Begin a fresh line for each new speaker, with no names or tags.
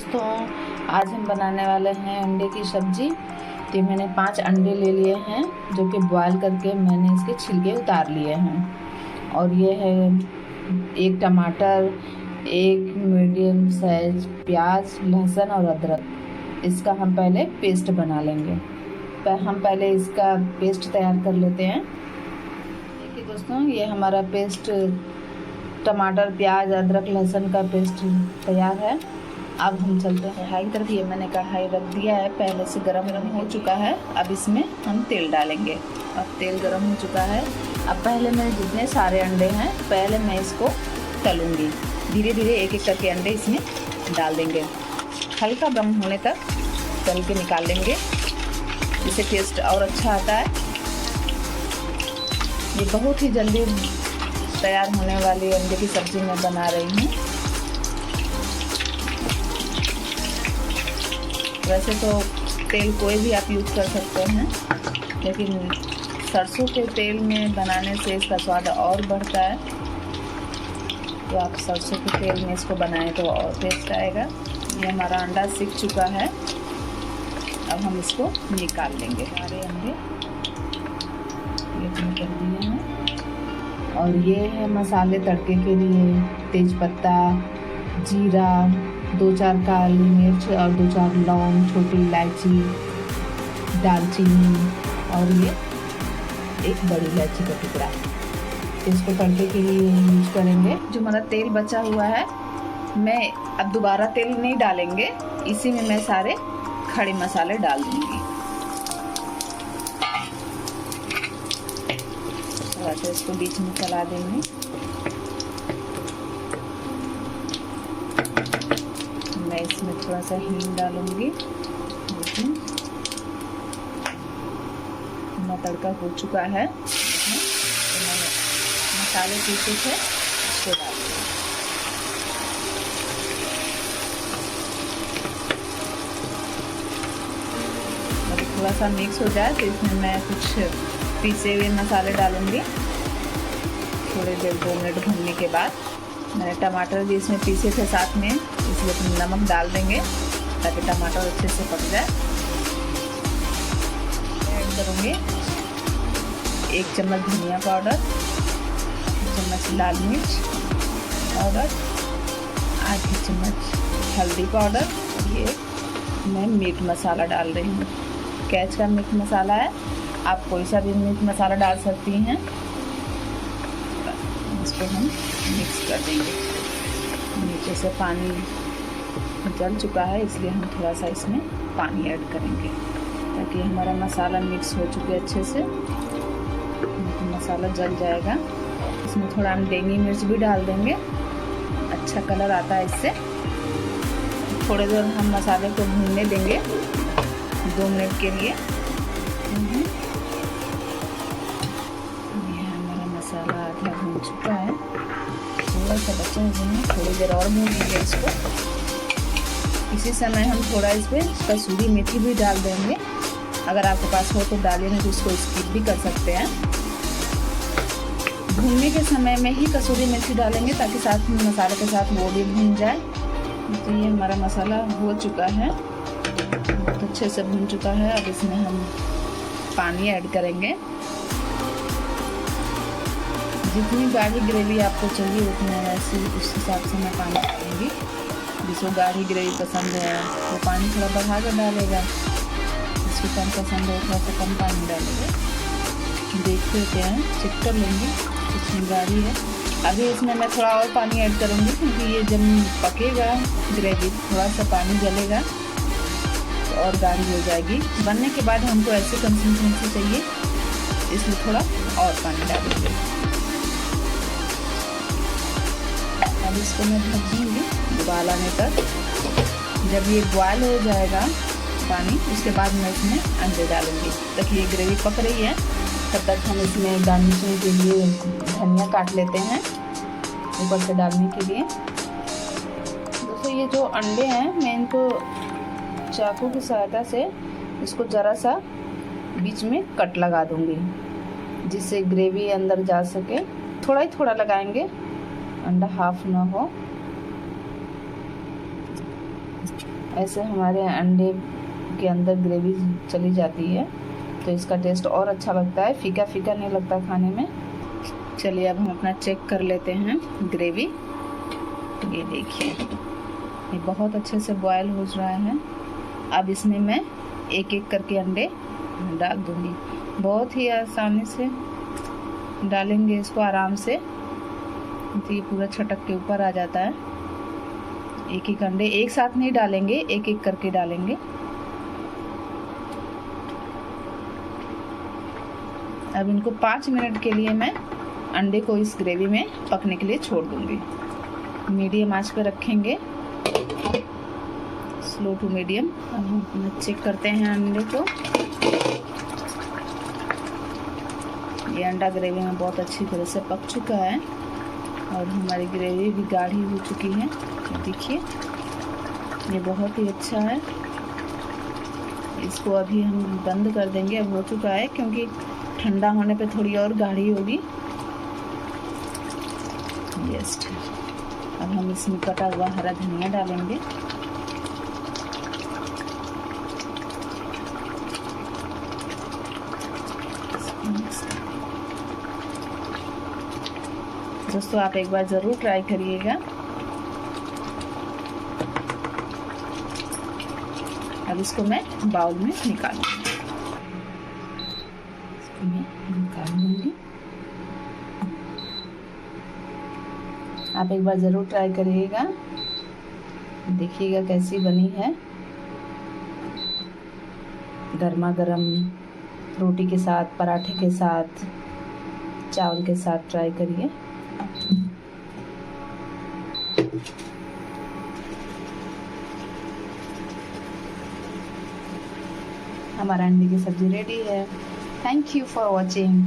दोस्तों, आज हम बनाने वाले हैं अंडे की सब्जी। तो मैंने 5 अंडे ले लिए हैं जो कि बॉयल करके मैंने इसके छिलके उतार लिए हैं। और ये है 1 टमाटर, 1 मीडियम साइज प्याज, लहसुन और अदरक। इसका हम पहले पेस्ट बना लेंगे। हम पहले इसका पेस्ट तैयार कर लेते हैं। देखिए दोस्तों, ये हमारा पेस्ट टमाटर, प्याज, अदरक, लहसुन का पेस्ट तैयार है। अब हम चलते हैं कढ़ाई की तरफ। ये मैंने कढ़ाई रख दिया है, पहले से गरम हो चुका है। अब इसमें हम तेल डालेंगे। अब तेल गरम हो चुका है। अब पहले मैं जितने सारे अंडे हैं पहले मैं इसको तलूँगी। धीरे धीरे एक एक करके अंडे इसमें डाल देंगे। हल्का ब्राउन होने तक तल के निकाल लेंगे, इससे टेस्ट और अच्छा आता है। ये बहुत ही जल्दी तैयार होने वाली अंडे की सब्ज़ी मैं बना रही हूँ। वैसे तो तेल कोई भी आप यूज़ कर सकते हैं, लेकिन सरसों के तेल में बनाने से इसका स्वाद और बढ़ता है। तो आप सरसों के तेल में इसको बनाएं तो और टेस्ट आएगा। ये हमारा अंडा सिक चुका है। अब हम इसको निकाल लेंगे। सारे अंडे ये निकल दिए हैं। और ये है मसाले तड़के के लिए: तेज़पत्ता, जीरा, 2-4 काली मिर्च और 2-4 लौंग, छोटी इलायची, दालचीनी और ये 1 बड़ी इलायची का टुकड़ा। इसको तड़के के लिए यूज करेंगे। जो हमारा तेल बचा हुआ है, मैं अब दोबारा तेल नहीं डालेंगे, इसी में मैं सारे खड़े मसाले डाल दूँगी। थोड़ा सा इसको बीच में चला देंगे। मैं इसमें थोड़ा सा हींग डालूंगी। मेरा तड़का हो चुका है। तो मैंने मसाले पीसे थे उसको डाल दिया। थोड़ा सा मिक्स हो जाए तो इसमें मैं कुछ पीसे हुए मसाले डालूंगी। थोड़ी देर 2 मिनट भूनने के बाद मैंने टमाटर भी इसमें पीसे थे साथ में, इसलिए नमक डाल देंगे ताकि टमाटर अच्छे से पक जाए। ऐड करूँगी 1 चम्मच धनिया पाउडर, 1 चम्मच लाल मिर्च पाउडर, आधी चम्मच हल्दी पाउडर। ये मैं मीट मसाला डाल रही हूँ। कैच का मीट मसाला है, आप कोई सा भी मीट मसाला डाल सकती हैं। इसको हम मिक्स कर देंगे। नीचे से पानी जल चुका है, इसलिए हम थोड़ा सा इसमें पानी ऐड करेंगे ताकि हमारा मसाला मिक्स हो चुके अच्छे से। मसाला जल जाएगा। इसमें थोड़ा हम डेंगी मिर्च भी डाल देंगे, अच्छा कलर आता है इससे। थोड़ी देर हम मसाले को भूनने देंगे 2 मिनट के लिए। मसाला आधा भून चुका है, थोड़ा सा बचा हुआ है, थोड़ी देर और भूनेंगे इसको। इसी समय हम थोड़ा इसमें कसूरी मेथी भी डाल देंगे। अगर आपके पास हो तो डालिए, नहीं तो इसको स्किप भी कर सकते हैं। भूनने के समय में ही कसूरी मेथी डालेंगे ताकि साथ में मसाले के साथ वो भी भून जाए। तो ये हमारा मसाला हो चुका है, बहुत अच्छे से भून चुका है। अब इसमें हम पानी ऐड करेंगे। जितनी गाढ़ी ग्रेवी आपको चाहिए उतना ऐसे उस हिसाब से मैं पानी डालूँगी। जिसको गाढ़ी ग्रेवी पसंद है वो पानी थोड़ा बढ़ा कर डालेगा, जिसको कम पसंद है थोड़ा सा कम पानी डालेगा। देखते होते हैं, चेक कर लेंगे कितनी गाढ़ी है। अभी इसमें मैं थोड़ा और पानी ऐड करूँगी क्योंकि ये जब पकेगा ग्रेवी थोड़ा सा पानी जलेगा तो और गाढ़ी हो जाएगी। बनने के बाद हमको ऐसे कंसिस्टेंसी चाहिए, इसलिए थोड़ा और पानी डालेंगे। अब इसको मैं ढक दूँगी उबाल आने तक। जब ये बॉयल हो जाएगा पानी, उसके बाद मैं इसमें अंडे डालूँगी। तक ये ग्रेवी पक रही है, तब तक हम इसमें गार्निशिंग के लिए धनिया काट लेते हैं ऊपर से डालने के लिए। दोस्तों, ये जो अंडे हैं मैं इनको चाकू की सहायता से इसको ज़रा सा बीच में कट लगा दूँगी, जिससे ग्रेवी अंदर जा सके। थोड़ा ही थोड़ा लगाएंगे, अंडा हाफ ना हो। ऐसे हमारे अंडे के अंदर ग्रेवी चली जाती है तो इसका टेस्ट और अच्छा लगता है, फीका फीका नहीं लगता खाने में। चलिए अब हम अपना चेक कर लेते हैं ग्रेवी। ये देखिए ये बहुत अच्छे से बॉयल हो रहा है। अब इसमें मैं एक एक करके अंडे डाल दूँगी। बहुत ही आसानी से डालेंगे इसको आराम से, तो ये पूरा छटक के ऊपर आ जाता है। एक एक अंडे एक साथ नहीं डालेंगे, एक एक करके डालेंगे। अब इनको 5 मिनट के लिए मैं अंडे को इस ग्रेवी में पकने के लिए छोड़ दूंगी। मीडियम आंच पे रखेंगे, स्लो टू मीडियम। अब हम चेक करते हैं अंडे को। ये अंडा ग्रेवी में बहुत अच्छी तरह से पक चुका है और हमारी ग्रेवी भी गाढ़ी हो चुकी है। देखिए ये बहुत ही अच्छा है। इसको अभी हम बंद कर देंगे, अब हो चुका है, क्योंकि ठंडा होने पे थोड़ी और गाढ़ी होगी। यस, अब हम इसमें कटा हुआ हरा धनिया डालेंगे। दोस्तों आप एक बार ज़रूर ट्राई करिएगा। अब इसको मैं बाउल में निकालूंगी। इसको मैं निकाल लूँगी। आप एक बार ज़रूर ट्राई करिएगा, देखिएगा कैसी बनी है। गर्मा गर्म रोटी के साथ, पराठे के साथ, चावल के साथ ट्राई करिए। हमारा अंडे की सब्ज़ी रेडी है। Thank you for watching.